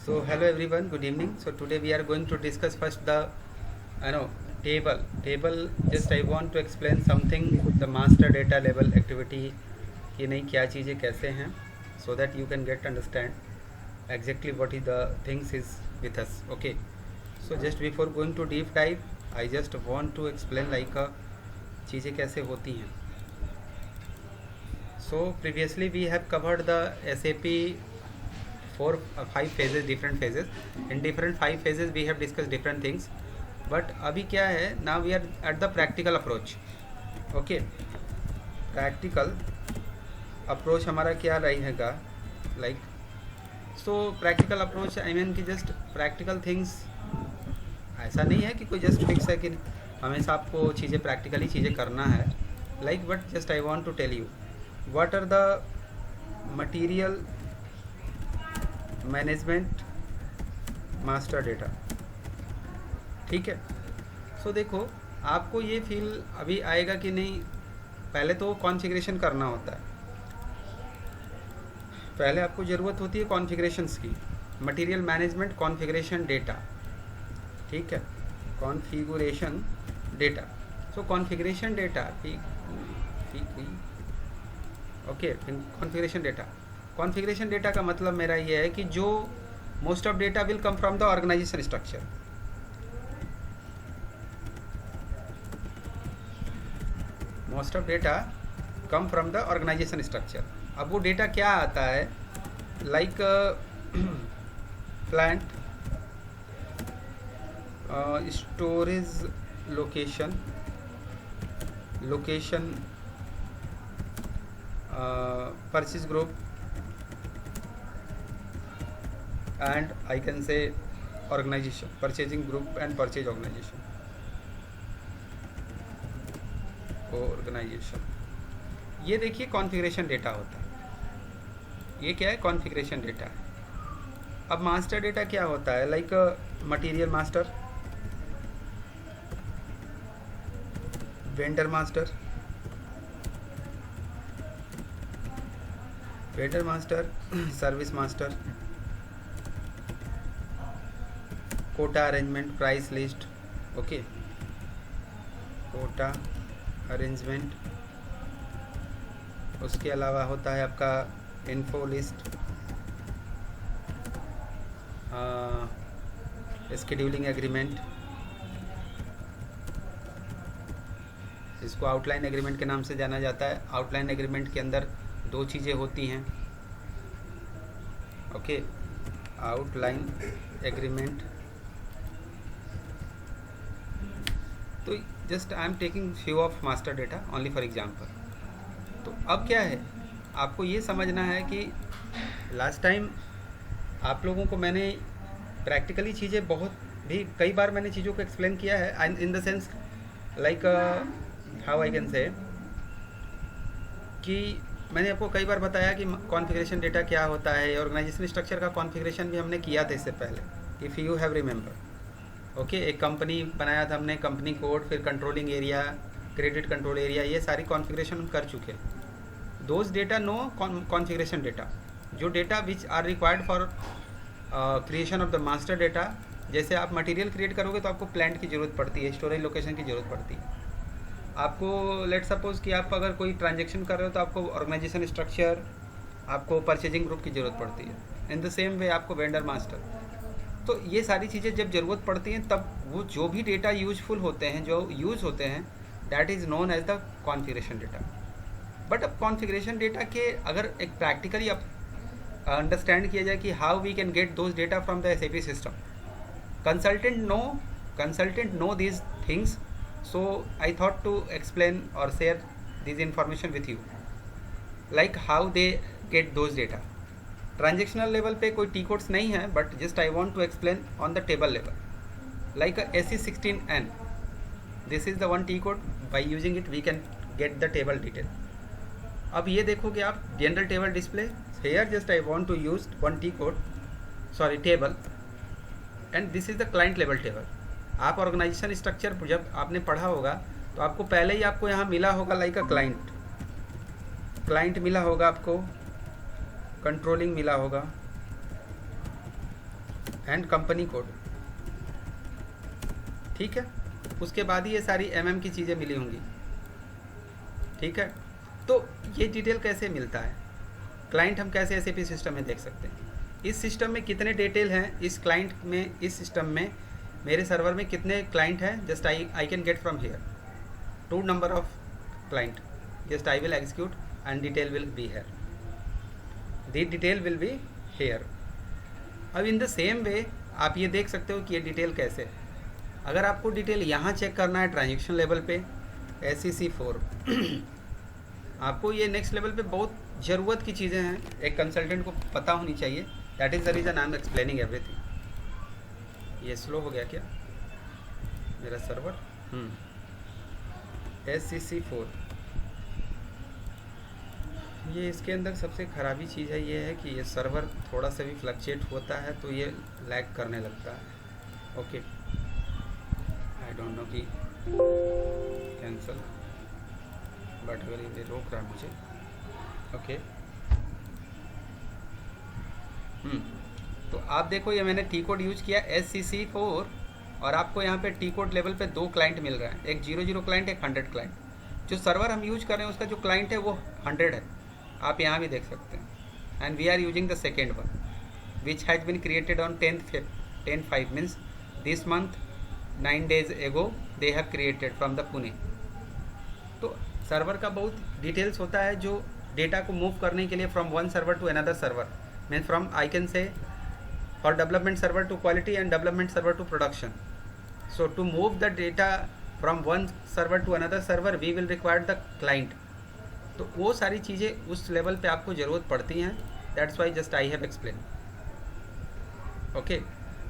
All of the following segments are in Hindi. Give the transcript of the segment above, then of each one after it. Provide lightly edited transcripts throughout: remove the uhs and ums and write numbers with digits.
So hello everyone, good evening. So today we are going to discuss first the table. Table, just I want to explain something, the master data level activity कि नहीं क्या चीज़ें कैसे हैं, so that you can get understand exactly what is the things is with us. Okay. So just before going to deep dive, I just want to explain like चीज़ें कैसे होती हैं. So previously we have covered the SAP four five phases, different phases. In different five phases we have discussed different things. But अभी क्या है, now we are at the practical approach. Okay, practical approach हमारा क्या रहेगा, like so practical approach I mean कि just practical things, ऐसा नहीं है कि कोई जस्ट फिक्स है कि हमेशा आपको चीज़ें प्रैक्टिकली चीज़ें करना है, like but just I want to tell you what are the material management master data. ठीक है. सो देखो आपको ये फील अभी आएगा कि नहीं, पहले तो कॉन्फ़िगरेशन करना होता है. पहले आपको ज़रूरत होती है कॉन्फ़िगरेशंस की. Material management configuration data. ठीक है, configuration data. So configuration data okay. Configuration data, configuration data का मतलब मेरा ये है कि जो most of data will come from the organisation structure. Most of data come from the organisation structure. अब वो डेटा क्या आता है, like plant, storage location, purchase group, and I can say organization, purchasing group and purchase organization. ये देखिए कॉन्फ़िगरेशन डेटा होता है. ये क्या है, कॉन्फ़िगरेशन डेटा है. अब मास्टर डेटा क्या होता है, like material master, vendor master, service master, quota arrangement, price list. Okay, quota arrangement. उसके अलावा होता है आपका इन्फो लिस्ट, स्केड्यूलिंग एग्रीमेंट. इसको आउटलाइन एग्रीमेंट के नाम से जाना जाता है. आउटलाइन एग्रीमेंट के अंदर दो चीज़ें होती हैं. Okay, outline agreement. तो just I am taking few of master data only for example. तो अब क्या है, आपको ये समझना है कि लास्ट टाइम आप लोगों को मैंने प्रैक्टिकली चीज़ें बहुत भी कई बार मैंने चीज़ों को एक्सप्लेन किया है, in the sense like how I can से कि मैंने आपको कई बार बताया कि कॉन्फ़िगरेशन डेटा क्या होता है. ऑर्गेनाइजेशन स्ट्रक्चर का कॉन्फ़िगरेशन भी हमने किया था इससे पहले, if you have remember. Okay, एक कंपनी बनाया था हमने, कंपनी कोड, फिर controlling area, credit control area, ये सारी कॉन्फ़िगरेशन हम कर चुके. Those data no configuration data, जो data which are required for creation of the master data. जैसे आप मटेरियल क्रिएट करोगे तो आपको प्लांट की ज़रूरत पड़ती है, स्टोरेज लोकेशन की ज़रूरत पड़ती है. आपको लेट सपोज कि आप अगर कोई ट्रांजेक्शन कर रहे हो तो आपको ऑर्गेनाइजेशन स्ट्रक्चर, आपको परचेजिंग ग्रुप की ज़रूरत पड़ती है. इन द सेम वे आपको वेंडर मास्टर. तो ये सारी चीज़ें जब ज़रूरत पड़ती हैं तब वो जो भी डेटा यूजफुल होते हैं, जो यूज़ होते हैं, that is known as the configuration data. But अब कॉन्फ़िगरेशन डेटा के अगर एक प्रैक्टिकली अब अंडरस्टैंड किया जाए कि how we can get those data from the SAP system. Consultant know these things, so I thought to explain or share this information with you, like how they get those data. Transactional level पे कोई टी कोड्स नहीं है, but just I want to explain on the table level, like SE16N. This is the one T code, by using it we can get the table detail. अब ये देखोगे आप general table display, here just I want to use one T code, sorry table, and this is the client level table. आप ऑर्गेनाइजेशन स्ट्रक्चर जब आपने पढ़ा होगा तो आपको पहले ही आपको यहाँ मिला होगा लाइक अ क्लाइंट मिला होगा, आपको कंट्रोलिंग मिला होगा, एंड कंपनी कोड, ठीक है। उसके बाद ही ये सारी की चीज़ें मिली होंगी, ठीक है। तो ये डिटेल कैसे मिलता है, क्लाइंट हम कैसे SAP सिस्टम में देख सकते हैं, इस सिस्टम में कितने डिटेल हैं, इस क्लाइंट में, इस सिस्टम में मेरे सर्वर में कितने क्लाइंट हैं, just I can get from here 2 number of client, just I will execute and detail will be here, the detail will be here. अब इन द सेम वे आप ये देख सकते हो कि ये डिटेल कैसे है। अगर आपको डिटेल यहाँ चेक करना है ट्रांजेक्शन लेवल पे SEC4 आपको ये नेक्स्ट लेवल पे बहुत ज़रूरत की चीज़ें हैं, एक कंसल्टेंट को पता होनी चाहिए। That is the reason I am explaining everything. ये स्लो हो गया क्या मेरा सर्वर? SEC4 ये इसके अंदर सबसे ख़राबी चीज़ है, ये है कि ये सर्वर थोड़ा सा भी फ्लक्चुएट होता है तो ये लैग करने लगता है। ओके, आई डोंट नो कि कैंसल, बट अगर ये रोक रहा है मुझे, ओके। तो आप देखो ये मैंने टी कोड यूज किया SEC4 और आपको यहाँ पे टी कोड लेवल पे 2 क्लाइंट मिल रहा है, एक 00 क्लाइंट, एक 100 क्लाइंट। जो सर्वर हम यूज कर रहे हैं उसका जो क्लाइंट है वो 100 है, आप यहाँ भी देख सकते हैं। And we are using the second one which has been created on 10/5 means this month 9 days ago they have created from the Pune। तो सर्वर का बहुत डिटेल्स होता है जो डेटा को मूव करने के लिए from one server to another server, mean from I can say for development server to quality and development server to production. So to move the data from one server to another server we will require the client. तो वो सारी चीज़ें उस लेवल पे आपको ज़रूरत पड़ती हैं, that's why just I have explain. Okay,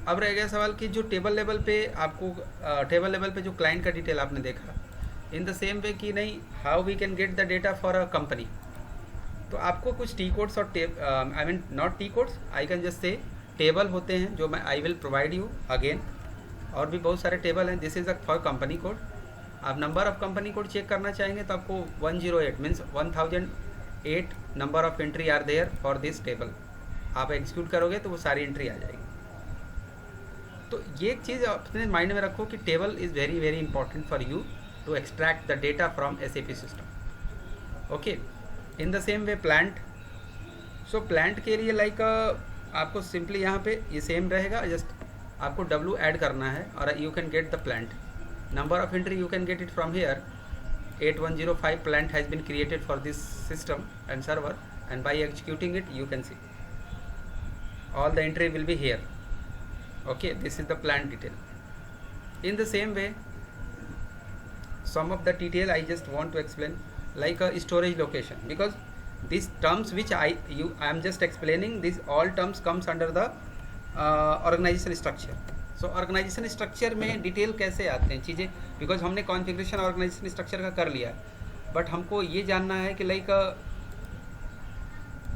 अब रह गया सवाल कि जो टेबल लेवल पे आपको टेबल लेवल पे जो क्लाइंट का डिटेल आपने देखा, इन द सेम वे कि नहीं how we can get the data for a company. तो आपको कुछ टी कोड्स और I mean not T codes, I can just say table होते हैं जो मैं I will provide you again, और भी बहुत सारे टेबल हैं। This is a for company code. आप number of company code check करना चाहेंगे तो आपको 108 means 1008 number of entry are there for this table. आप एग्जीक्यूट करोगे तो वो सारी एंट्री आ जाएगी। तो ये एक चीज़ अपने माइंड में रखो कि table is very very important for you to extract the data from SAP system. Okay, in the same way plant. So plant के लिए लाइक आपको सिंपली यहाँ पे ये सेम रहेगा, जस्ट आपको W ऐड करना है और you can get the plant number of entry, you can get it from here 8105 plant has been created for this system and server, and by executing it you can see all the entry will be here. Okay, this is the plant detail. In the same way, some of the detail I just want to explain, like a storage location, because these terms which I am just explaining, these all terms comes under the organization structure. So organisation structure में डिटेल कैसे आते हैं चीज़ें, बिकॉज हमने कॉन्फ़िगरेशन ऑर्गेनाइजेशन स्ट्रक्चर का कर लिया है, बट हमको ये जानना है कि लाइक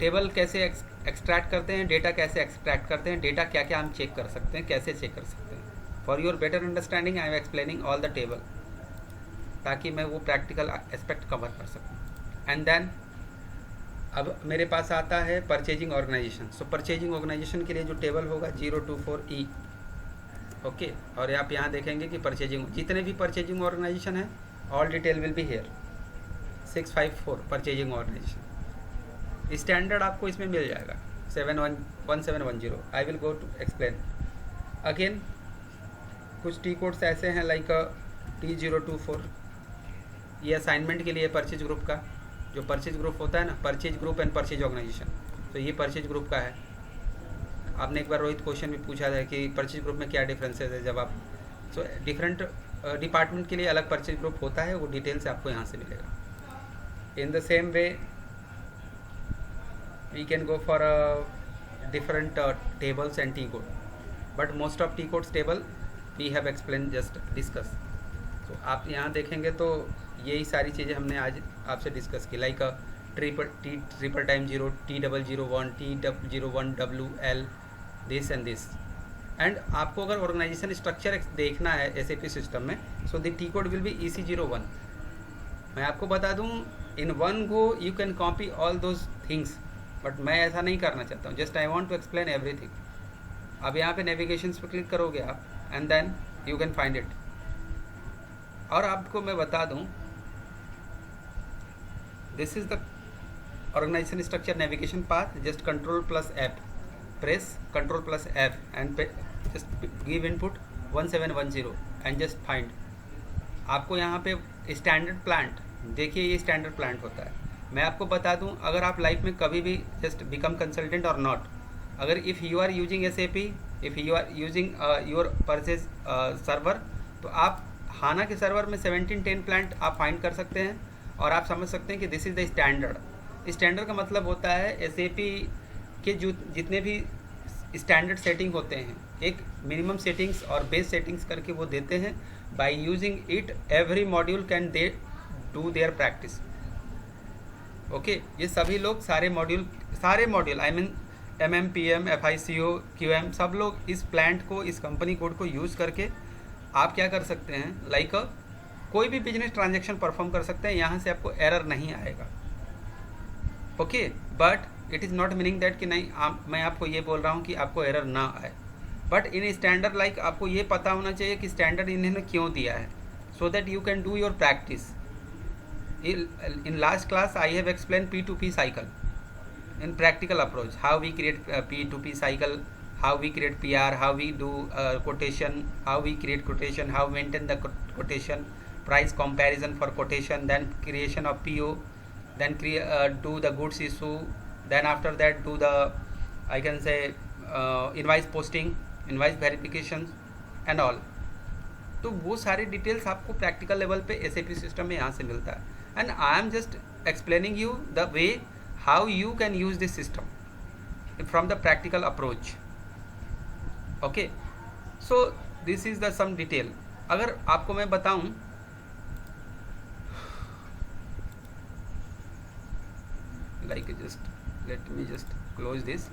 टेबल कैसे एक्सट्रैक्ट करते हैं, डेटा कैसे एक्सट्रैक्ट करते हैं, डेटा क्या क्या हम चेक कर सकते हैं, कैसे चेक कर सकते हैं। For your better understanding I am explaining all the table, ताकि मैं वो प्रैक्टिकल एस्पेक्ट कवर कर सकूँ। एंड देन अब मेरे पास आता है परचेजिंग ऑर्गेनाइजेशन। सो परचेजिंग ऑर्गेनाइजेशन के लिए जो टेबल होगा 024E। ओके, और आप यहाँ देखेंगे कि परचेजिंग जितने भी परचेजिंग ऑर्गेनाइजेशन है all detail will be here 654 purchasing organisation. Standard आपको इसमें मिल जाएगा 1710। I will go to explain again. कुछ टी कोड्स ऐसे हैं लाइक T024, ये असाइनमेंट के लिए परचेज ग्रुप का, जो परचेज ग्रुप होता है ना, purchase group and purchase organisation, तो ये परचेज ग्रुप का है। आपने एक बार रोहित क्वेश्चन भी पूछा था कि परचेज ग्रुप में क्या डिफरेंसेस है, जब आप सो डिफरेंट डिपार्टमेंट के लिए अलग परचेज ग्रुप होता है, वो डिटेल्स आपको यहाँ से मिलेगा। In the same way we can go for different tables and T code, but most of T codes table we have explain just discuss. तो आप यहाँ देखेंगे तो यही सारी चीज़ें हमने आज आपसे डिस्कस की, like triple time 0, T001, T001WL, this and this. And आपको अगर ऑर्गेनाइजेशन स्ट्रक्चर देखना है SAP सिस्टम में, so the T code will be EC01। मैं आपको बता दूं, in one go you can copy all those things, but मैं ऐसा नहीं करना चाहता हूँ, just I want to explain everything. अब यहाँ पे नेविगेशंस पे क्लिक करोगे आप and then you can find it. और आपको मैं बता दूँ, this is the organisation structure navigation path. Just control plus F, press control plus F and just give input 1710 and just find. आपको यहाँ पे स्टैंडर्ड प्लांट, देखिए ये स्टैंडर्ड प्लांट होता है। मैं आपको बता दूँ, अगर आप लाइफ में कभी भी जस्ट बिकम कंसल्टेंट और नॉट, अगर if you are using SAP, if you are using your purchase server, तो आप हाना के सर्वर में 1710 प्लांट आप फाइंड कर सकते हैं और आप समझ सकते हैं कि this is the standard. Standard का मतलब होता है SAP के जो जितने भी स्टैंडर्ड सेटिंग होते हैं, एक मिनिमम सेटिंग्स और बेस सेटिंग्स करके वो देते हैं। Bye using it every module can they do their practice. Okay, ये सभी लोग सारे module I mean MM, PM, FICO, QM, सब लोग इस प्लांट को, इस कंपनी कोड को यूज़ करके आप क्या कर सकते हैं, लाइक कोई भी बिजनेस ट्रांजैक्शन परफॉर्म कर सकते हैं। यहाँ से आपको एरर नहीं आएगा। Okay, but it is not meaning that कि नहीं मैं आपको ये बोल रहा हूँ कि आपको एरर ना आए, बट इन स्टैंडर्ड लाइक आपको ये पता होना चाहिए कि स्टैंडर्ड इन्होंने क्यों दिया है, so that you can do your practice. In last class I have explain P2P cycle in practical approach, how we create P2P cycle, how we create PR, how we do quotation, how we create quotation, how maintain the quotation, price comparison for quotation, then creation of PO, then do the goods issue, then after that do the, I can say, invoice posting, invoice verification and all। तो वो सारे डिटेल्स आपको प्रैक्टिकल लेवल पे SAP सिस्टम में यहाँ से मिलता है। And I am just explaining you the way how you can use this system from the practical approach। okay, so this is the some detail। अगर आपको मैं बताऊं, like just let me just close this।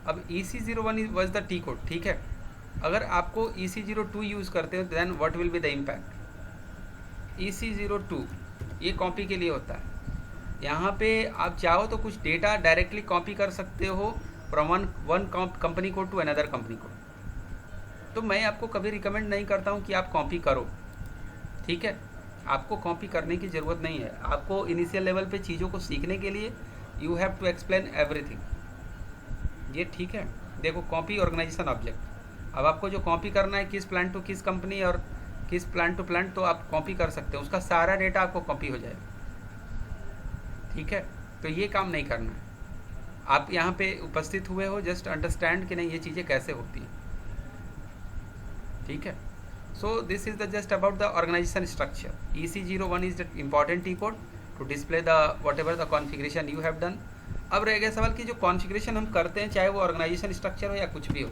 अब EC01 was the T code, ठीक है। अगर आपको EC02 यूज़ करते हो then what will be the impact। EC02 ये कॉपी के लिए होता है। यहाँ पे आप चाहो तो कुछ डेटा डायरेक्टली कॉपी कर सकते हो from one company code to another company code. तो मैं आपको कभी रिकमेंड नहीं करता हूँ कि आप कॉपी करो, ठीक है। आपको कॉपी करने की ज़रूरत नहीं है। आपको इनिशियल लेवल पे चीज़ों को सीखने के लिए you have to explain everything, ये ठीक है। देखो, कॉपी ऑर्गेनाइजेशन ऑब्जेक्ट। अब आपको जो कॉपी करना है किस प्लांट टू किस कंपनी और किस प्लांट टू प्लांट, तो आप कॉपी कर सकते हो, उसका सारा डेटा आपको कॉपी हो जाएगा, ठीक है। तो ये काम नहीं करना है। आप यहाँ पे उपस्थित हुए हो जस्ट अंडरस्टैंड कि नहीं ये चीज़ें कैसे होती हैं, ठीक है। So this is the just about the organisation structure. EC01 is the important T code to display the whatever the configuration you have done. अब रह गया सवाल कि जो कॉन्फ़िगरेशन हम करते हैं, चाहे वो ऑर्गेनाइजेशन स्ट्रक्चर हो या कुछ भी हो,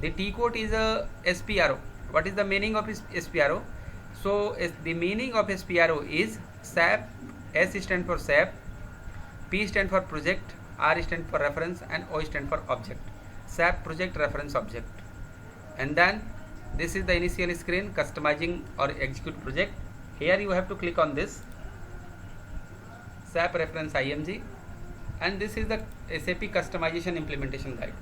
the T code is a SPRO। What is the meaning of SPRO? So the meaning of SPRO is SAP, S stand for SAP, P stand for project, R stand for reference and O stand for object। SAP project reference object। And then this is the initial screen, customizing or execute project। Here you have to click on this SAP reference IMG and this is the SAP customization implementation guide,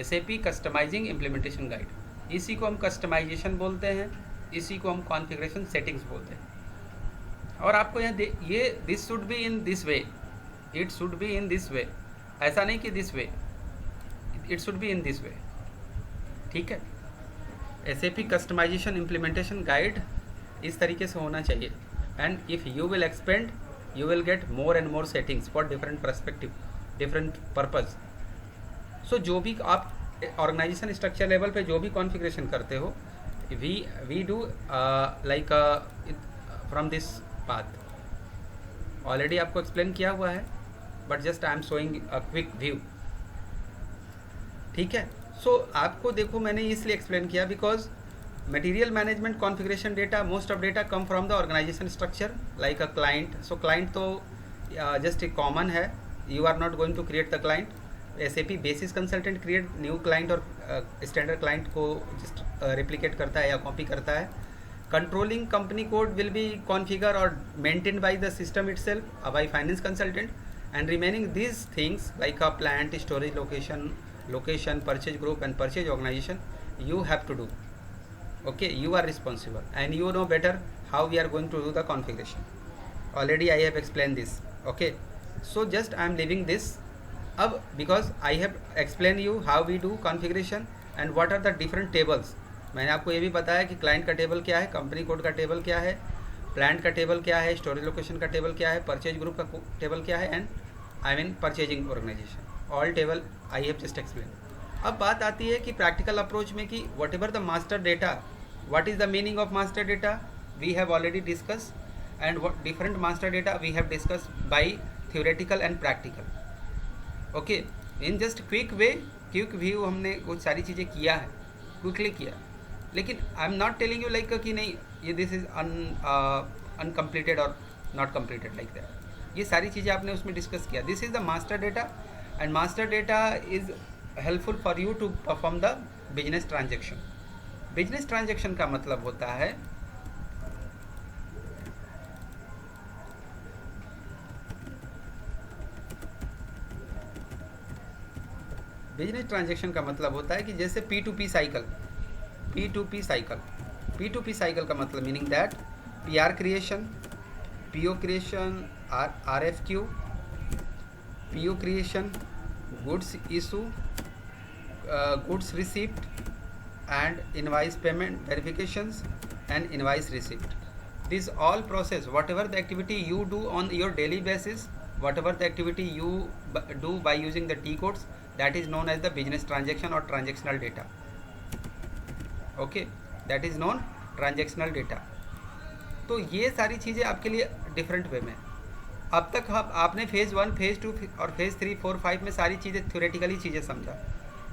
SAP customizing implementation guide। इसी को हम customization बोलते हैं, इसी को हम configuration settings बोलते हैं। और आपको ये this should be in this way, it should be in this way, ऐसा नहीं कि this way, it should be in this way, ठीक है। SAP कस्टमाइजेशन इम्प्लीमेंटेशन गाइड इस तरीके से होना चाहिए। And if you will expand you will get more and more settings for different perspective, different purpose. So जो भी आप ऑर्गेनाइजेशन स्ट्रक्चर लेवल पे जो भी कॉन्फ़िगरेशन करते हो, we do like from this path. Already आपको एक्सप्लेन किया हुआ है, but just I am showing a quick view, ठीक है। सो आपको देखो मैंने इसलिए एक्सप्लेन किया because material management configuration data, most of data come from the organisation structure like a client. So client तो जस्ट एक कॉमन है, you are not going to create the client. SAP basis consultant create new client और स्टैंडर्ड क्लाइंट को जस्ट रेप्लिकेट करता है या कॉपी करता है। Controlling company code will be configure और maintain by the system itself by finance consultant, and remaining these things like a plant, storage location location, purchase group and purchase organization, you have to do. Okay, you are responsible and you know better how we are going to do the configuration. Already I have explained this. Okay, so just I am leaving this अब because I have explained you how we do configuration and what are the different tables. मैंने आपको ये भी बताया कि क्लाइंट का टेबल क्या है, कंपनी कोड का टेबल क्या है, प्लांट का टेबल क्या है, स्टोरेज लोकेशन का टेबल क्या है, परचेज ग्रुप का टेबल क्या है, and I mean purchasing organisation, all table I have just explain. अब बात आती है कि प्रैक्टिकल अप्रोच में कि whatever the master data, what is the meaning of master data we have already discuss and what different master data we have discussed by theoretical and practical. Okay, in just quick way, quick view हमने कुछ सारी चीज़ें किया है, क्विकली किया, लेकिन I am not telling you like कि नहीं ये दिस इज अनकम्प्लीटेड और नॉट कम्प्लीटेड लाइक दैट. ये सारी चीज़ें आपने उसमें डिस्कस किया. This is the master data and master data is helpful for you to perform the business transaction. Business transaction का मतलब होता है बिजनेस ट्रांजेक्शन का मतलब होता है कि जैसे P2P cycle, P2P cycle, P2P cycle का मतलब meaning that PR creation, PO creation, RFQ, PO creation, goods issue, goods receipt and invoice payment verifications and invoice receipt. This all process, what ever the activity you do on your daily basis, what ever the activity you do by using the T codes, that is known as the business transaction or transactional data. Okay, that is known transactional data. तो ये सारी चीज़ें आपके लिए डिफरेंट वे में. अब तक आपने फेज़ 1, फेज़ 2 और फेज़ 3, 4, 5 में सारी चीज़ें थ्योरेटिकली चीज़ें समझा.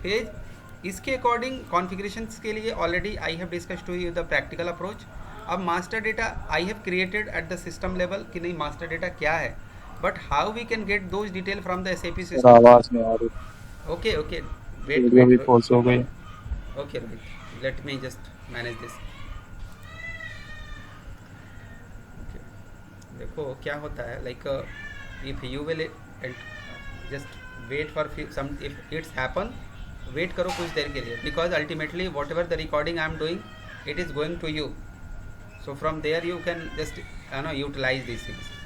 फेज इसके अकॉर्डिंग कॉन्फ़िगरेशंस के लिए already I have discussed to you the practical approach. अब master data I have created at the system level कि नहीं मास्टर डेटा क्या है, but how we can get those detail from the SAP system. आवाज नहीं आ रही. Okay, okay. वीडियो भी पॉज हो गई. Okay, right. Let me just manage this. Okay. देखो क्या होता है, like if you will just wait for some, if it's happen, wait करो कुछ देर के लिए, because ultimately whatever the recording I am doing, it is going to you. So from there you can just utilize these things.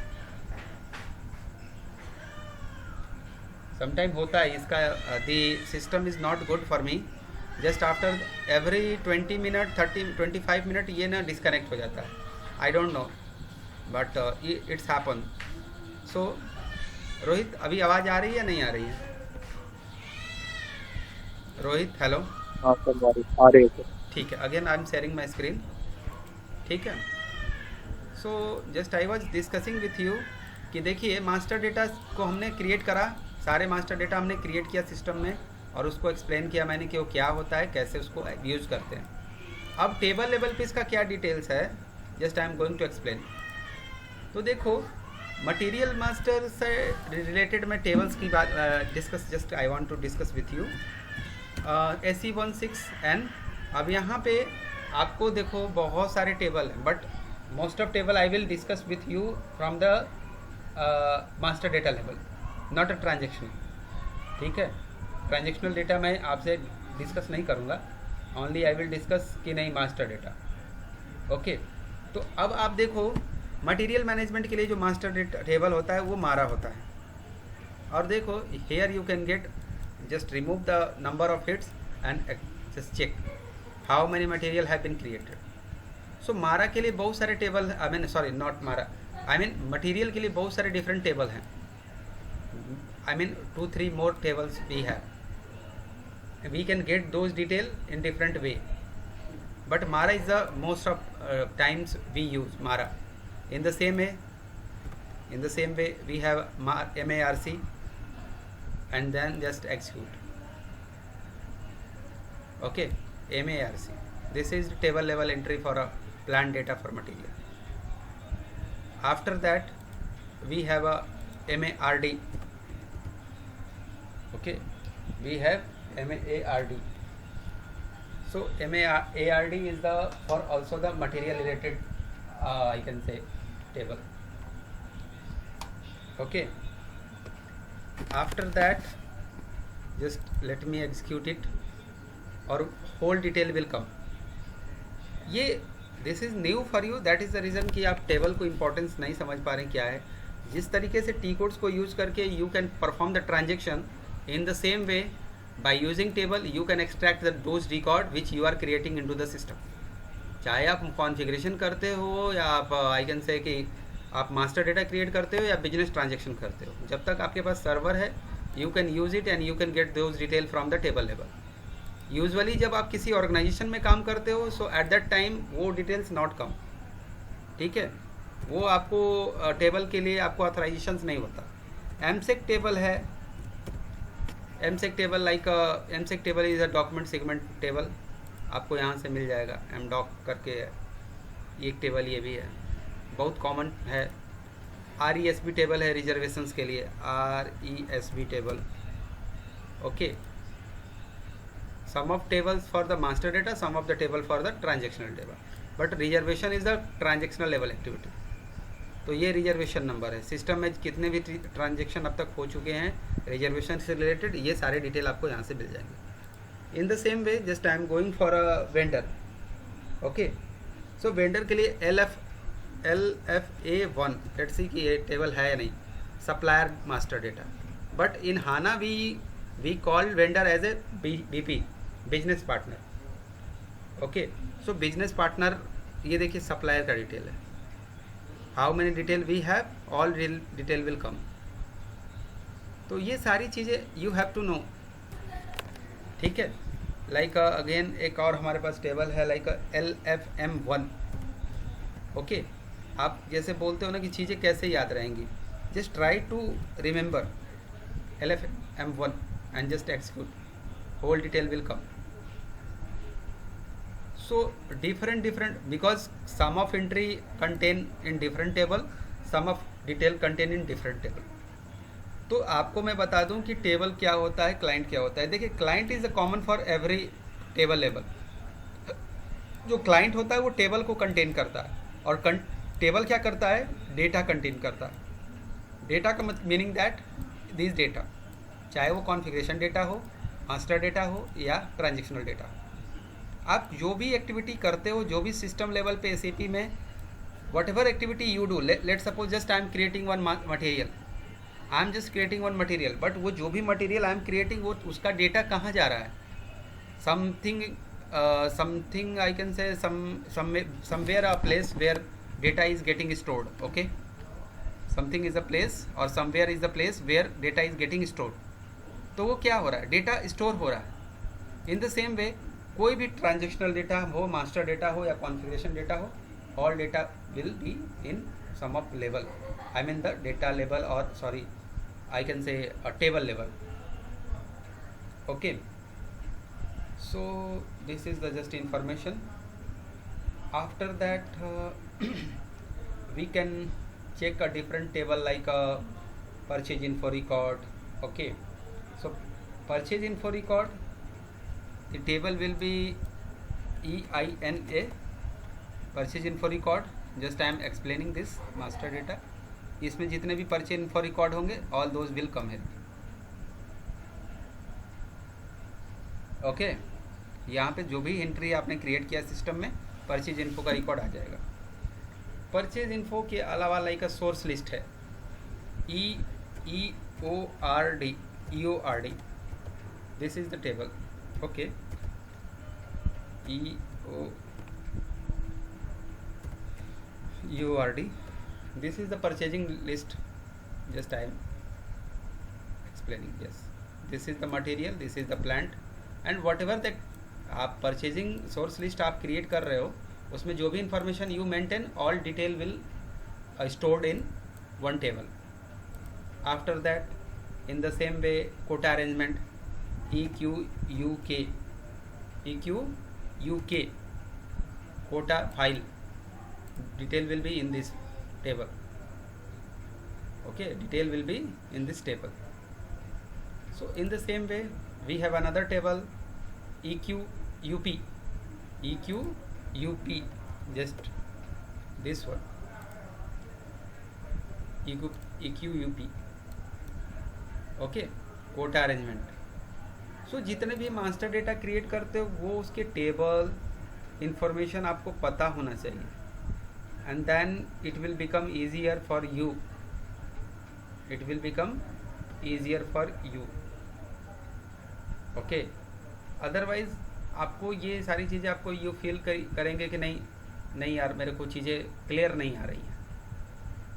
Sometime होता है इसका, the system is not good for me. Just after every 20 minute 25 minute ये ना डिस्कनेक्ट हो जाता है. I don't know but it's happen. So Rohit, अभी आवाज़ आ रही है या नहीं आ रही है? रोहित, हेलो. हाँ सर, आ रही है. ठीक है, again I am sharing my screen. ठीक है. So just I was discussing with you कि देखिए मास्टर डेटा को हमने क्रिएट करा, सारे मास्टर डेटा हमने क्रिएट किया सिस्टम में और उसको एक्सप्लेन किया मैंने कि वो क्या होता है, कैसे उसको यूज़ करते हैं. अब टेबल लेवल पे इसका क्या डिटेल्स है, just I am going to explain. तो देखो मटेरियल मास्टर से रिलेटेड मैं टेबल्स की बात discuss, just I want to discuss with you SE16N. अब यहाँ पे आपको देखो बहुत सारे टेबल हैं, but most of table I will discuss with you from the master data level, not a transaction. ठीक है, ट्रांजेक्शनल डेटा मैं आपसे डिस्कस नहीं करूँगा, ओनली आई विल डिस्कस कि नहीं मास्टर डेटा. ओके, तो अब आप देखो मटेरियल मैनेजमेंट के लिए जो मास्टर डेटा टेबल होता है वो मारा होता है. और देखो here you can get, just remove the number of hits and just check how many material have been created. So MARA के लिए बहुत सारे table, I mean sorry not MARA, I mean material के लिए बहुत सारे डिफरेंट टेबल हैं. I mean 2-3 more tables we have. We can get those detail in different way, but Mara is the most of times we use Mara. In the same way we have MARC and then just execute. Okay, MARC. This is the table level entry for a plant data for material. After that we have a MARD. Okay, we have MARD. So MARD is the for also the material related I can say table. Okay, after that just let me execute it और होल डिटेल विल कम। ये this is new for you, that is the reason कि आप टेबल को इम्पोर्टेंस नहीं समझ पा रहे क्या है। जिस तरीके से टी कोड्स को यूज़ करके you can perform the transaction, in the same way by using table you can extract the those record which you are creating into the system. चाहे आप कॉन्फ़िगरेशन करते हो या आप आई कैन से कि आप मास्टर डेटा क्रिएट करते हो या बिजनेस ट्रांजेक्शन करते हो, जब तक आपके पास सर्वर है you can use it and you can get those detail from the table level. Usually जब आप किसी ऑर्गेनाइजेशन में काम करते हो सो एट दैट टाइम वो डिटेल्स नॉट कम, ठीक है, वो आपको टेबल के लिए आपको ऑथराइजेशन नहीं होता। एमसेक टेबल है, MSEG table like MSEG table is a document segment table, आपको यहाँ से मिल जाएगा एम डॉक करके एक टेबल ये भी है, बहुत कॉमन है। RESB टेबल है रिजर्वेशंस के लिए, RESB table, okay. Some of tables for the master data, some of the table for the transactional table, but reservation is the transactional level activity. तो ये रिजर्वेशन नंबर है, सिस्टम में कितने भी ट्रांजेक्शन अब तक हो चुके हैं रिजर्वेशन से रिलेटेड, ये सारे डिटेल आपको यहाँ से मिल जाएंगे। इन the same way just I am going for a vendor, okay. So vendor के लिए LFA1, लेट्स सी कि ये टेबल है या नहीं, supplier master data, but in HANA we call vendor as a BP, business partner, okay. So business partner, ये देखिए सप्लायर का डिटेल है, how many detail we have, all detail will come. तो ये सारी चीज़ें यू हैव टू नो, ठीक है। लाइक अगेन एक और हमारे पास टेबल है लाइक LFM1, ओके। आप जैसे बोलते हो ना कि चीज़ें कैसे याद रहेंगी, just try to remember LFM1 and just execute, whole detail will come. So different because sum of entry contain in different table, sum of detail contain in different table। तो आपको मैं बता दूं कि टेबल क्या होता है, क्लाइंट क्या होता है। देखिए client is a common for every table level. जो क्लाइंट होता है वो टेबल को कंटेन करता है, और टेबल क्या करता है, डेटा कंटेन करता है। डेटा का मीनिंग दैट दिस डेटा, चाहे वो कॉन्फ़िगरेशन डेटा हो, मास्टर डेटा हो या ट्रांजेक्शनल डेटा। आप जो भी एक्टिविटी करते हो, जो भी सिस्टम लेवल पे SAP में what ever activity you do, let suppose just I am creating one material, I am just creating one material, but वो जो भी मटेरियल आई एम क्रिएटिंग वो उसका डेटा कहाँ जा रहा है, something I can say somewhere a place where data is getting stored, okay. Something is a place और somewhere is the place where data is getting stored. तो वो क्या हो रहा है, डेटा स्टोर हो रहा है। इन द सेम वे कोई भी ट्रांजेक्शनल डेटा हो, मास्टर डेटा हो या कॉन्फ़िगरेशन डेटा हो, all data will be in some of level, I mean the data level, और sorry I can say table level, okay. So this is the just information. After that we can check a different table like a purchase info record, okay. So purchase info record, the table will be EINA, purchase info record, just I am explaining this master data। इसमें जितने भी purchase info record होंगे all those will come here, okay। यहाँ पे जो भी एंट्री आपने क्रिएट किया सिस्टम में परचेज इन्फो का रिकॉर्ड आ जाएगा। परचेज इन्फो के अलावा लाइक का सोर्स लिस्ट है, EORD, this is the table, okay. EORD, this is the purchasing list, just I am explaining, yes, this is the material, this is the plant, and whatever that आप परचेजिंग सोर्स लिस्ट आप क्रिएट कर रहे हो उसमें जो भी information you maintain, all detail will stored in one table. After that in the same way quota arrangement, EQUK quota file detail will be in this table, okay, detail will be in this table। So in the same way we have another table EQUP, just this one, EQUP, okay, quota arrangement, सो जितने भी मास्टर डेटा क्रिएट करते हो वो उसके टेबल इंफॉर्मेशन आपको पता होना चाहिए, and then it will become easier for you, it will become easier for you. Okay, otherwise आपको ये सारी चीज़ें आपको यू फील करेंगे कि नहीं नहीं यार मेरे को चीज़ें क्लियर नहीं आ रही हैं।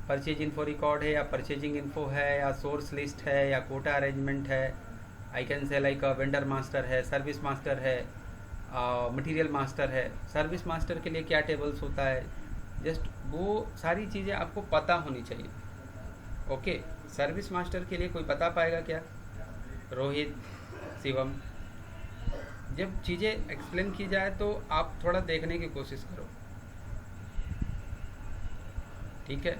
परचेज इन्फो रिकॉर्ड है या परचेजिंग इन्फो है या सोर्स लिस्ट है या कोटा अरेंजमेंट है, आई कैन से लाइक वेंडर मास्टर है, सर्विस मास्टर है, मटेरियल मास्टर है। सर्विस मास्टर के लिए क्या टेबल्स होता है, जस्ट वो सारी चीज़ें आपको पता होनी चाहिए। ओके, सर्विस मास्टर के लिए कोई बता पाएगा क्या? रोहित, शिवम, जब चीज़ें एक्सप्लेन की जाए तो आप थोड़ा देखने की कोशिश करो, ठीक है।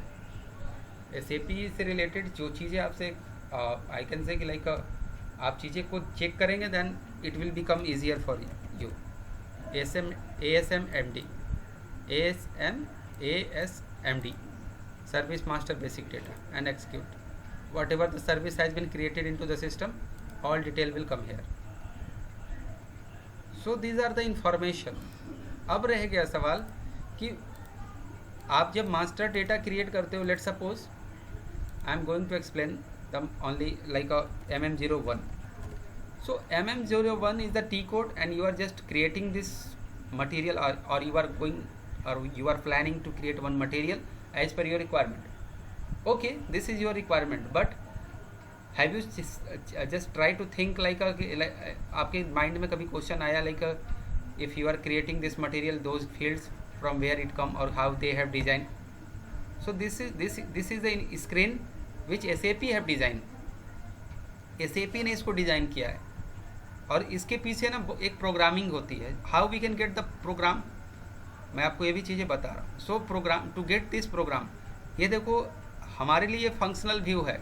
SAP से रिलेटेड जो चीज़ें आपसे आई कैन से कि लाइक आप चीज़ें को चेक करेंगे then it will become easier for you. ASMD service master basic data and execute whatever the service has been created into the system, all detail will come here. So these are the information. अब रह गया सवाल कि आप जब मास्टर डेटा क्रिएट करते हो, let suppose I am going to explain the only like MM01. So MM01 is the T code and you are just creating this material, or you are going, or you are planning to create one material as per your requirement. Okay, this is your requirement, but have you just try to think like आपके माइंड में कभी क्वेश्चन आया like if you are creating this material, those fields from where it come or how they have designed? So this is the screen which SAP have designed. SAP ने इसको डिज़ाइन किया है और इसके पीछे ना एक प्रोग्रामिंग होती है। How we can get the program, मैं आपको ये भी चीज़ें बता रहा हूँ। So program, to get this program, ये देखो हमारे लिए ये फंक्शनल व्यू है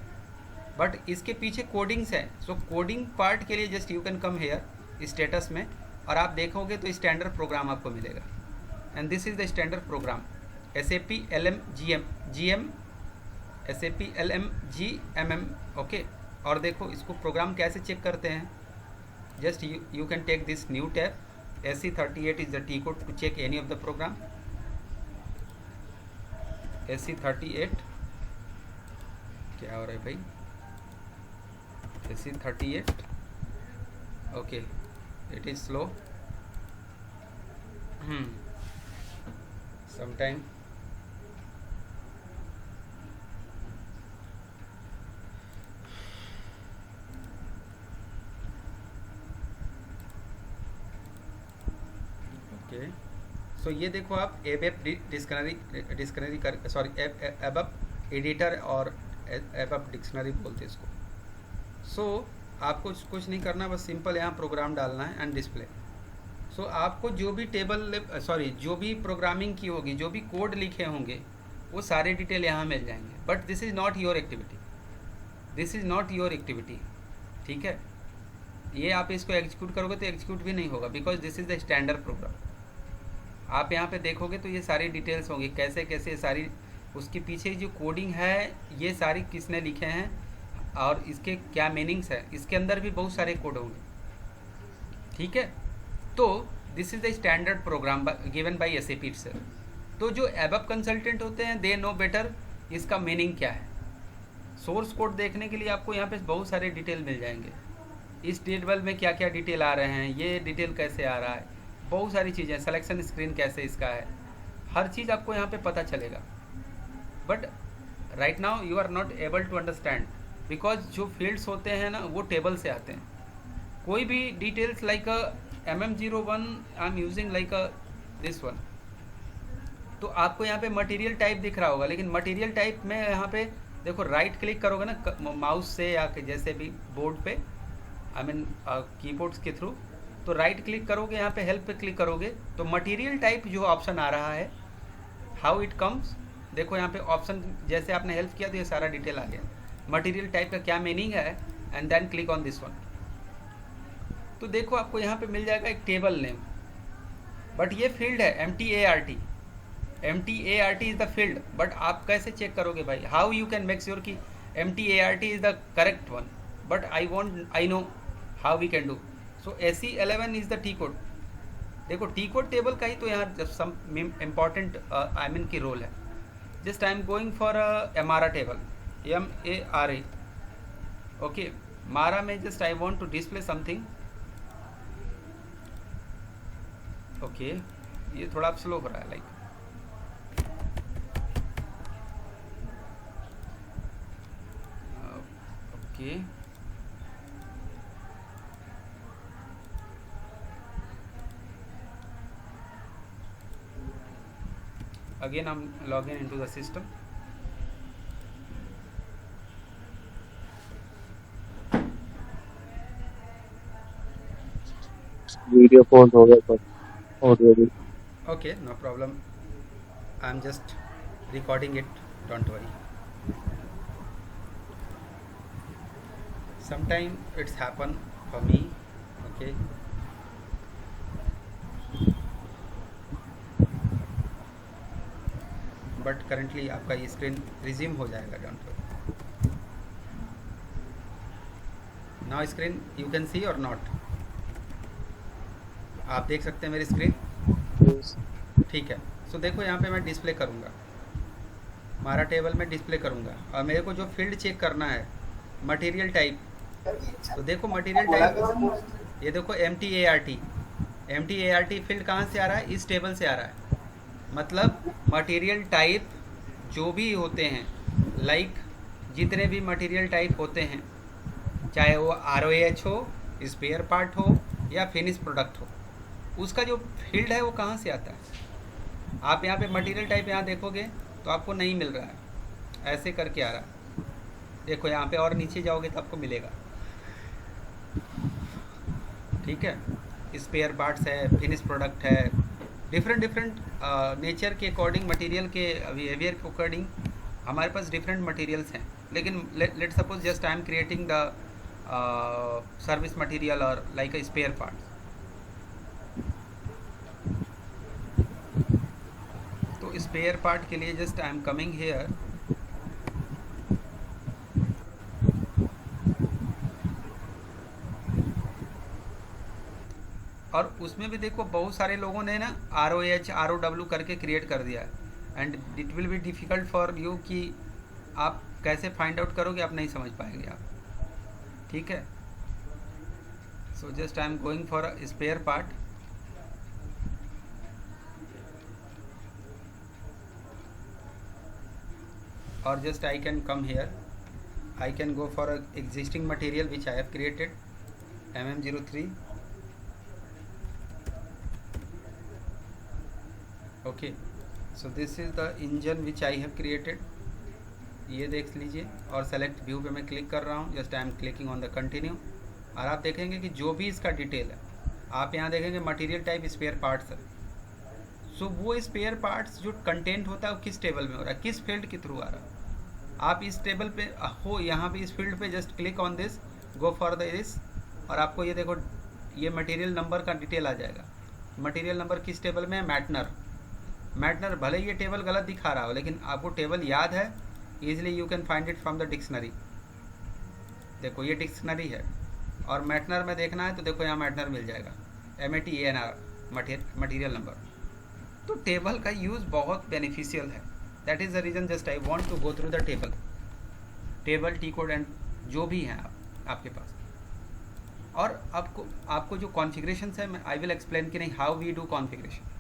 बट इसके पीछे कोडिंग्स है। सो कोडिंग पार्ट के लिए just you can come here status में और आप देखोगे तो स्टैंडर्ड प्रोग्राम आपको मिलेगा, and this is the standard program SAP LMGMM। Okay, और देखो इसको प्रोग्राम कैसे चेक करते हैं, just you can take this new tab, SC38 is the T code to check any of the program. SC38 क्या हो रहा है भाई, SC38 okay, it is slow sometime। Okay, so ये देखो आप ABAP डिक्शनरी कर, सॉरी ABAP एडिटर और ABAP डिक्शनरी बोलते हैं इसको। सो आपको कुछ नहीं करना, बस सिंपल यहाँ प्रोग्राम डालना है एंड डिस्प्ले। सो आपको जो भी जो भी प्रोग्रामिंग की होगी, जो भी कोड लिखे होंगे वो सारे डिटेल यहाँ मिल जाएंगे, but this is not your activity, this is not your activity, ठीक है। ये आप इसको एग्जीक्यूट करोगे तो एग्जीक्यूट भी नहीं होगा, because this is the standard program. आप यहाँ पे देखोगे तो ये सारी डिटेल्स होंगी, कैसे कैसे सारी उसके पीछे जो कोडिंग है ये सारी किसने लिखे हैं और इसके क्या मीनिंग्स है, इसके अंदर भी बहुत सारे कोड होंगे, ठीक है। तो this is the standard program given by SAP itself. तो जो ABAP कंसल्टेंट होते हैं दे नो बेटर इसका मीनिंग क्या है। सोर्स कोड देखने के लिए आपको यहाँ पे बहुत सारे डिटेल मिल जाएंगे, इस टेबल में क्या क्या डिटेल आ रहे हैं, ये डिटेल कैसे आ रहा है, बहुत सारी चीज़ें, सिलेक्शन स्क्रीन कैसे इसका है, हर चीज़ आपको यहाँ पे पता चलेगा। But right now you are not able to understand, because जो फील्ड्स होते हैं ना वो टेबल से आते हैं। कोई भी details like MM01 I am using like this one, तो आपको यहाँ पे मटेरियल टाइप दिख रहा होगा, लेकिन मटेरियल टाइप में यहाँ पे देखो राइट क्लिक करोगे ना माउस से या जैसे भी बोर्ड पे, आई मीन कीबोर्ड्स के थ्रू, तो राइट क्लिक करोगे, यहाँ पे हेल्प पे क्लिक करोगे तो मटेरियल टाइप जो ऑप्शन आ रहा है, हाउ इट कम्स, देखो यहाँ पे ऑप्शन जैसे आपने हेल्प किया तो ये सारा डिटेल आ गया, मटेरियल टाइप का क्या मीनिंग है, and then click on this one. तो देखो आपको यहाँ पे मिल जाएगा एक टेबल नेम, बट ये फील्ड है MTART is the field, but आप कैसे चेक करोगे भाई, how you can make sure कि MTART is the correct one, but I know how we can do. So SE11 is the T code. देखो टी कोड टेबल का ही तो यहाँ सम इम्पॉर्टेंट आई मीन की रोल है। Just I am going for MARA table, MARA। Okay, MARA में just I want to display something. Okay, ये थोड़ा स्लो हो रहा है like. Okay, again I'm logging into the system। Video pause हो गया पर ऑडियो भी। Okay, no problem, I'm just recording it, don't worry। sometime it's happen for me। okay, but currently आपका ये स्क्रीन रिज्यूम हो जाएगा, don't worry. Now screen you can see और नॉट, आप देख सकते हैं मेरी स्क्रीन? ठीक है। सो देखो यहाँ पे मैं डिस्प्ले करूँगा, मारा टेबल में डिस्प्ले करूँगा, और मेरे को जो फील्ड चेक करना है मटेरियल टाइप। तो देखो मटेरियल टाइप, ये देखो MTART फील्ड कहाँ से आ रहा है? इस टेबल से आ रहा है। मतलब मटेरियल टाइप जो भी होते हैं, लाइक जितने भी मटेरियल टाइप होते हैं, चाहे वो ROH हो, स्पेयर पार्ट हो या फिनिश प्रोडक्ट हो, उसका जो फील्ड है वो कहाँ से आता है? आप यहाँ पे मटेरियल टाइप यहाँ देखोगे तो आपको नहीं मिल रहा है, ऐसे करके आ रहा है। देखो यहाँ पे और नीचे जाओगे तो आपको मिलेगा। ठीक है, स्पेयर पार्ट्स है, फिनिश प्रोडक्ट है, डिफरेंट नेचर के अकॉर्डिंग, मटेरियल के बिहेवियर के अकॉर्डिंग हमारे पास डिफरेंट मटेरियल्स हैं। लेकिन let suppose just I am creating the service material और लाइक अ स्पेयर पार्ट। तो स्पेयर पार्ट के लिए just I am coming here, और उसमें भी देखो बहुत सारे लोगों ने ना ROH ROW करके क्रिएट कर दिया है, and it will be difficult for you कि आप कैसे फाइंड आउट करोगे, आप नहीं समझ पाएंगे आप। ठीक है, so just I am going for a spare part, और just I can come here, I can go for a existing material which I have created, MM03। Okay, so this is the engine which I have created, ये देख लीजिए। और सेलेक्ट व्यू पे मैं क्लिक कर रहा हूँ, just I M clicking on the continue, और आप देखेंगे कि जो भी इसका डिटेल है, आप यहाँ देखेंगे मटेरियल टाइप स्पेयर पार्ट्स है। सो वो स्पेयर पार्ट्स जो कंटेंट होता है वो किस टेबल में हो रहा है, किस फील्ड के थ्रू आ रहा है। आप इस टेबल पे हो, यहाँ पे इस फील्ड पे just click on this, go for the this, और आपको ये देखो ये मटेरियल नंबर का डिटेल आ जाएगा। मटेरियल नंबर किस टेबल में है? मैटनर। भले ये टेबल गलत दिखा रहा हो, लेकिन आपको टेबल याद है, easily you can find it from the dictionary. देखो ये डिक्शनरी है, और मैटनर में देखना है तो देखो यहाँ मैटनर मिल जाएगा, MATENR मटेरियल नंबर। तो टेबल का यूज़ बहुत बेनिफिशियल है, that is the reason just I want to go through the table T code and जो भी हैं आपके पास। और आपको जो कॉन्फ़िगरेशंस है, मैं आई विल एक्सप्लेन कि नहीं how we do configuration.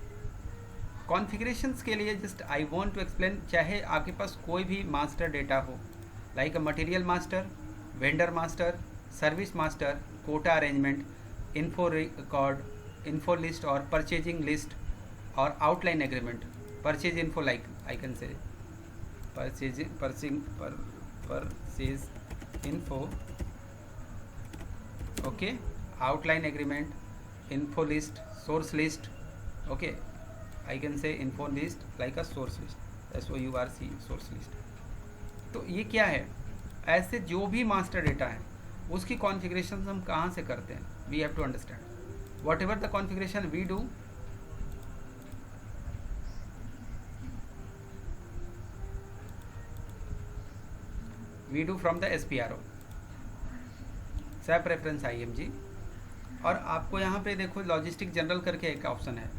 Configurations के लिए just I want to explain, चाहे आपके पास कोई भी मास्टर डेटा हो, like a material master, vendor master, service master, quota arrangement, info record, info list और परचेजिंग लिस्ट और outline agreement, purchase info, like I can say purchase info, okay, outline agreement, info list, source list, okay, I can say info list like a source list, SOURC source list। तो ये क्या है? ऐसे जो भी मास्टर डेटा है उसकी कॉन्फ़िगरेशन हम कहाँ से करते हैं? We have to understand whatever the configuration we do from the SPRO, SAP reference IMG, और आपको यहाँ पे देखो लॉजिस्टिक जनरल करके एक ऑप्शन है।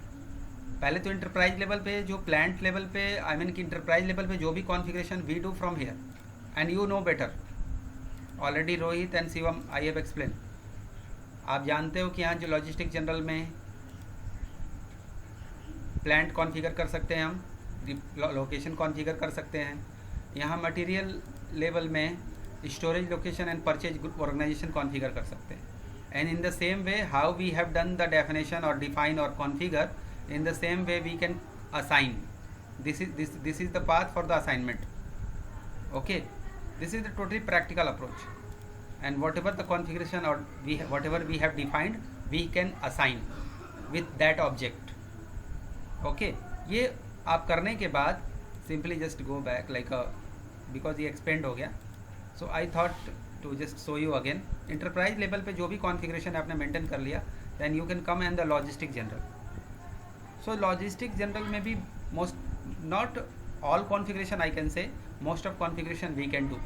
पहले तो इंटरप्राइज लेवल पे, जो प्लांट लेवल पे, आई मीन कि इंटरप्राइज लेवल पे जो भी configuration we do from here and you know better, already Rohit and Shivam I have explain. आप जानते हो कि यहाँ जो लॉजिस्टिक जनरल में प्लांट कॉन्फ़िगर कर सकते हैं, हम लोकेशन कॉन्फ़िगर कर सकते हैं। यहाँ मटेरियल लेवल में storage location and purchase group organization configure कर सकते हैं। And in the same way how we have done the definition और डिफाइन और configure, in the same way we can assign. This is the path for the assignment. Okay, this is the totally practical approach, and whatever the configuration or whatever we have defined, we can assign with that object. Okay, ये आप करने के बाद simply just go back like a, because ये expand हो गया, so I thought to just show you again. Enterprise level पे जो भी configuration आपने maintain कर लिया, then you can come and the logistic general. So logistic general में भी most, not all configuration I can say, most of configuration we can do.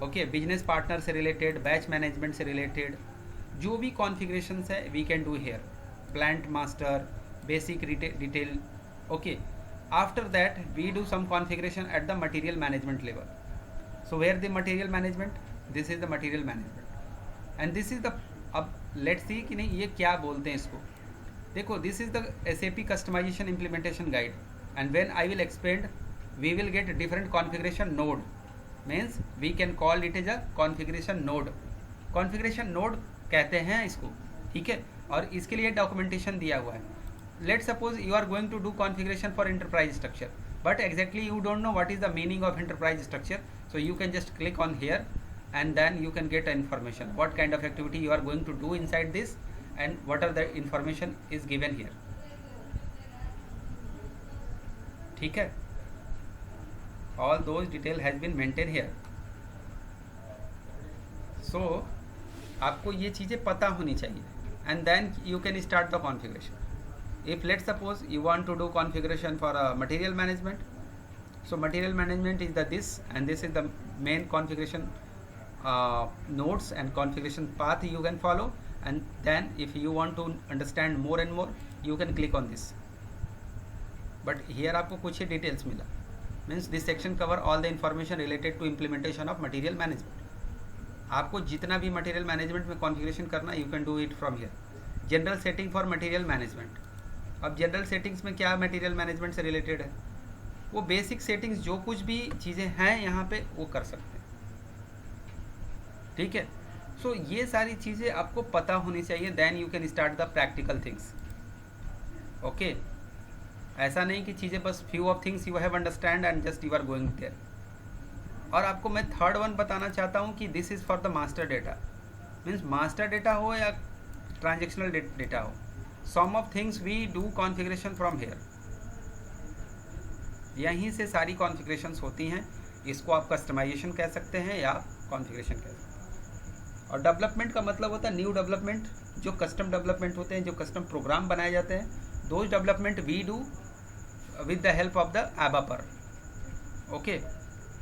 Okay, business partner से related, batch management से related, जो भी configurations है we can do here. Plant master, basic detail. Okay, after that we do some configuration at the material management level. So where the material management? This is the material management, and this is the, अब let's see कि नहीं ये क्या बोलते हैं इसको। देखो, this is the SAP customization implementation guide, and when I will expand we will get different configuration node, means we can call it as a configuration node. Configuration node कहते हैं इसको, ठीक है। और इसके लिए डॉक्यूमेंटेशन दिया हुआ है। Let suppose you are going to do configuration for enterprise structure, but exactly you don't know what is the meaning of enterprise structure, so you can just click on here and then you can get information what kind of activity you are going to do inside this and what are the information is given here, ठीक है। all those detail has been maintained here, so आपको ये चीज़ें पता होनी चाहिए, and then you can start the configuration. If let's suppose you want to do configuration for a material management, so material management is the this, and this is the main configuration nodes and configuration path you can follow, and then if you want to understand more and more you can click on this, but here आपको कुछ ही details मिला, means this section cover all the information related to implementation of material management। आपको जितना भी material management में configuration करना you can do it from here। general setting for material management, अब general settings में क्या material management से related है, वो basic settings जो कुछ भी चीज़ें हैं यहाँ पे वो कर सकते हैं, ठीक है। सो ये सारी चीज़ें आपको पता होनी चाहिए, then you can start the practical things. Okay, ऐसा नहीं कि चीज़ें बस few of things you have understand and just you are going there. और आपको मैं थर्ड वन बताना चाहता हूँ कि this is for the master data, means master data हो या ट्रांजेक्शनल डेटा हो, some of things we do configuration from here, यहीं से सारी कॉन्फ़िगरेशंस होती हैं। इसको आप कस्टमाइजेशन कह सकते हैं या कॉन्फ़िगरेशन कह सकते हैं। और डेवलपमेंट का मतलब होता है न्यू डेवलपमेंट, जो कस्टम डेवलपमेंट होते हैं, जो कस्टम प्रोग्राम बनाए जाते हैं, those development we do with the help of the ABAPer. Okay,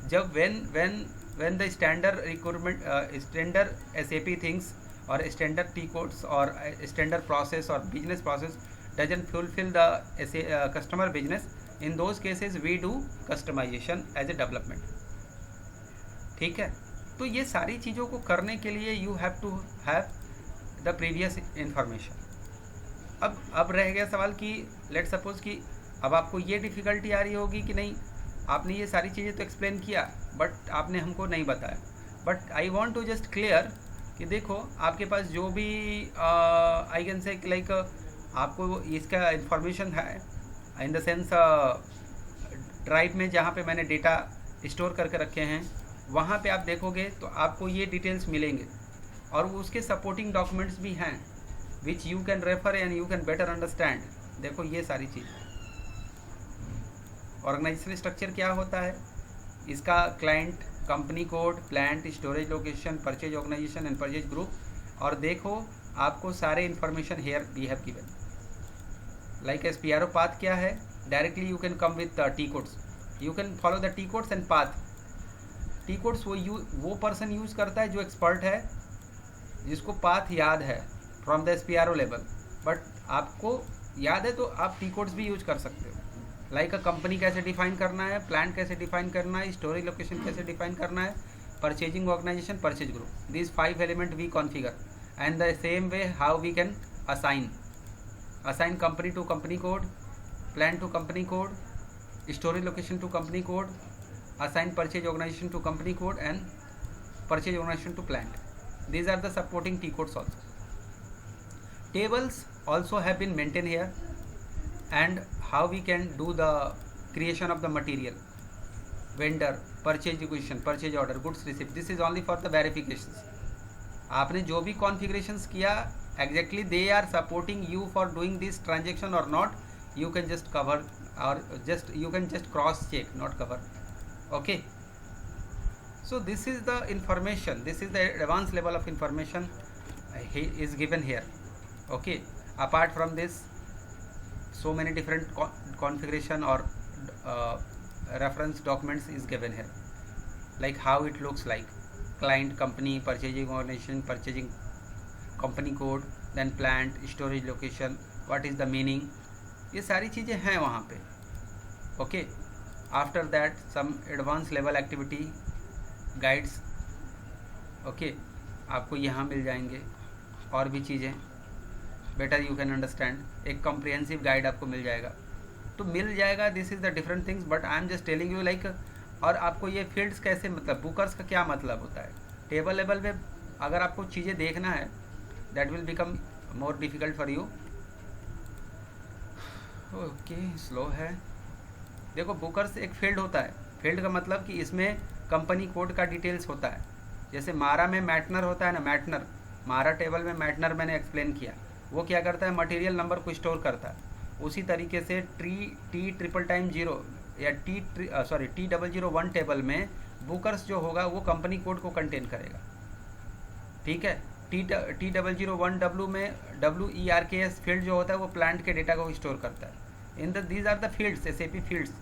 जब when the standard requirement, standard SAP things और स्टैंडर्ड T कोड्स और स्टैंडर्ड प्रोसेस और business process doesn't fulfil the customer business, in those cases we do customisation as a development, ठीक है। तो ये सारी चीज़ों को करने के लिए you have to have the previous information. अब रह गया सवाल कि लेट सपोज कि अब आपको ये डिफ़िकल्टी आ रही होगी कि नहीं, आपने ये सारी चीज़ें तो एक्सप्लेन किया बट आपने हमको नहीं बताया, but I want to just clear कि देखो आपके पास जो भी आई कैन से लाइक आपको इसका इंफॉर्मेशन है इन द सेंस ड्राइव में जहाँ पे मैंने डेटा स्टोर करके रखे हैं, वहाँ पे आप देखोगे तो आपको ये डिटेल्स मिलेंगे और उसके सपोर्टिंग डॉक्यूमेंट्स भी हैं which you can refer and you can better understand. देखो ये सारी चीज़, ऑर्गेनाइजेशन स्ट्रक्चर क्या होता है, इसका client, company code, plant, storage location, purchase organization and purchase group, और देखो आपको सारे information here we have given. Like SPRO path क्या है, directly you can come with T codes, you can follow the T codes and path. T codes वो पर्सन यूज़ करता है जो एक्सपर्ट है, जिसको पाथ याद है, from the SPRO level, but आपको याद है तो आप टी कोड्स भी यूज कर सकते हो। लाइक अ कंपनी कैसे डिफाइन करना है, प्लांट कैसे डिफाइन करना है, स्टोरेज लोकेशन कैसे डिफाइन करना है, purchasing organization, purchase group, these 5 element we configure, and the same way how we can assign company to company code, plant to company code, storage location to company code, assign purchase organization to company code, and purchase organization to plant. These are the supporting T codes also. Tables also have been maintained here, and how we can do the creation of the material, vendor, purchase execution, purchase order, goods receipt. This is only for the verifications. आपने जो भी कॉन्फ़िगरेशंस किया exactly they are supporting you for doing this transaction और not, you can just cover और just you can just cross check, not cover. Okay, so this is the information, this is the advanced level of information is given here. Okay, apart from this so many different configuration or reference documents is given here, like how it looks like client, company, purchasing organization, purchasing company code, then plant, storage location, what is the meaning, ये सारी चीज़ें हैं वहाँ पे. Okay, after that some advance level activity guides. Okay, आपको यहाँ मिल जाएंगे और भी चीज़ें बेटर यू कैन अंडरस्टैंड. एक कॉम्प्रिहेंसिव गाइड आपको मिल जाएगा, तो मिल जाएगा. This is the different things, but I am just telling you like. और आपको ये फील्ड्स कैसे, मतलब बुकर्स का क्या मतलब होता है. टेबल लेवल में अगर आपको चीज़ें देखना है that will become more difficult for you. Okay, slow है. देखो, बुकर्स एक फील्ड होता है. फील्ड का मतलब कि इसमें कंपनी कोड का डिटेल्स होता है. जैसे मारा में मैटनर होता है ना, मैटनर, मारा टेबल में मैटनर मैंने एक्सप्लेन किया. वो क्या करता है, मटेरियल नंबर को स्टोर करता है. उसी तरीके से T0 या T001 टेबल में बुकर्स जो होगा वो कंपनी कोड को कंटेन करेगा. ठीक है. T001W में WERKS फील्ड जो होता है वो प्लांट के डेटा को स्टोर करता है. These are the fields, SAP fields.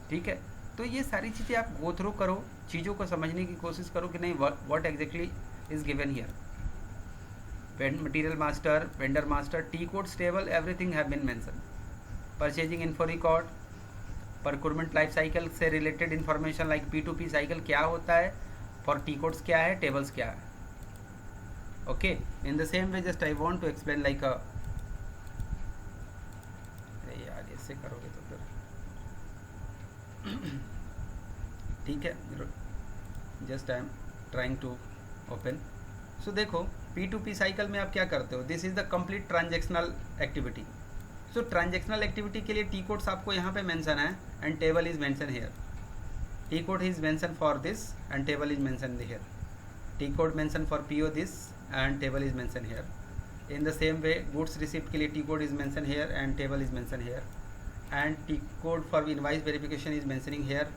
ठीक है. तो ये सारी चीज़ें आप गो थ्रू करो, चीज़ों को समझने की कोशिश करो कि नहीं what exactly is given here. Material master, vendor master, T codes table, everything have been mention. Purchasing info record, procurement life cycle से related information like P2P cycle क्या होता है, फॉर टी कोड्स क्या है, टेबल्स क्या है. Okay, in the same way just I want to explain like a, यार ऐसे करोगे तो फिर ठीक है. Just I am trying to open. So देखो, P2P साइकिल में आप क्या करते हो, this is the complete transactional activity. So transactional activity के लिए टी कोड्स आपको यहाँ पे मेंशन है, and table is mention here. T code is mention for this and table is mention here. T code mention for PO this and table is mention here. In the same way goods receipt के लिए T code is mention here and table is mention here. And T code for invoice verification is mentioning here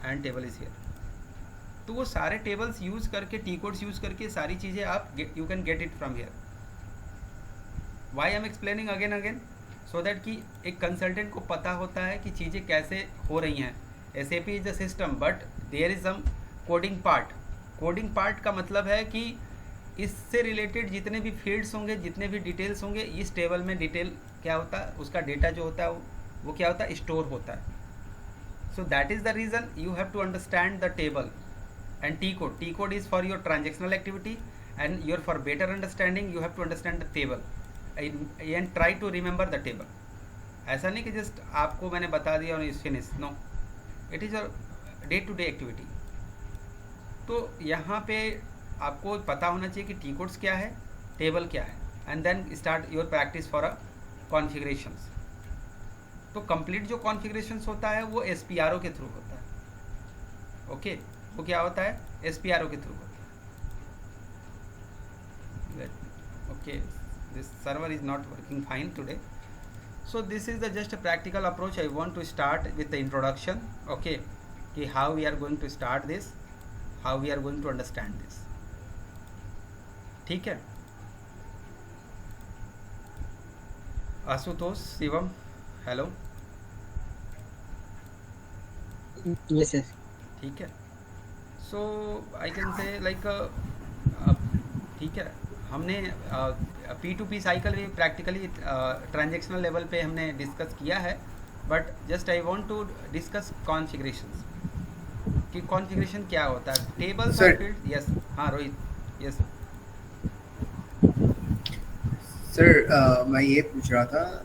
and table is here. तो वो सारे टेबल्स यूज़ करके, टी कोड्स यूज़ करके सारी चीज़ें आप you can get it from here. Why I am explaining again so that कि एक कंसल्टेंट को पता होता है कि चीज़ें कैसे हो रही हैं. SAP is a system, but there is some coding part. Coding part का मतलब है कि इससे रिलेटेड जितने भी फील्ड्स होंगे, जितने भी डिटेल्स होंगे, इस टेबल में डिटेल क्या होता है, उसका डेटा जो होता है वो क्या होता है, स्टोर होता है. So that is the reason you have to understand the table and T code is for your transactional activity, and your for better understanding you have to understand the table and try to remember the table. ऐसा नहीं कि जस्ट आपको मैंने बता दिया और is finish. No, it is your day to day activity. तो यहाँ पे आपको पता होना चाहिए कि टी कोड्स क्या है, टेबल क्या है, and then start your practice for a configurations. तो कंप्लीट जो कॉन्फ़िगरेशंस होता है वो SPRO के थ्रू होता है. ओके, वो क्या होता है, SPRO के थ्रू होता है. Okay, this server is not working fine today. So this is the just practical approach. I want to start with the introduction. Okay, कि how we are going to start this, how we are going to understand this. ठीक है. Ashutosh, Shivam, hello. Yes sir. ठीक है. सो आई कैन से लाइक ठीक है, हमने P2P साइकिल भी प्रैक्टिकली ट्रांजेक्शनल लेवल पे हमने डिस्कस किया है, but just I want to discuss configurations कि कॉन्फ़िगरेशन क्या होता है, टेबल्स और सर फील्ड। यस, हाँ रोहित, यस। सर मैं ये पूछ रहा था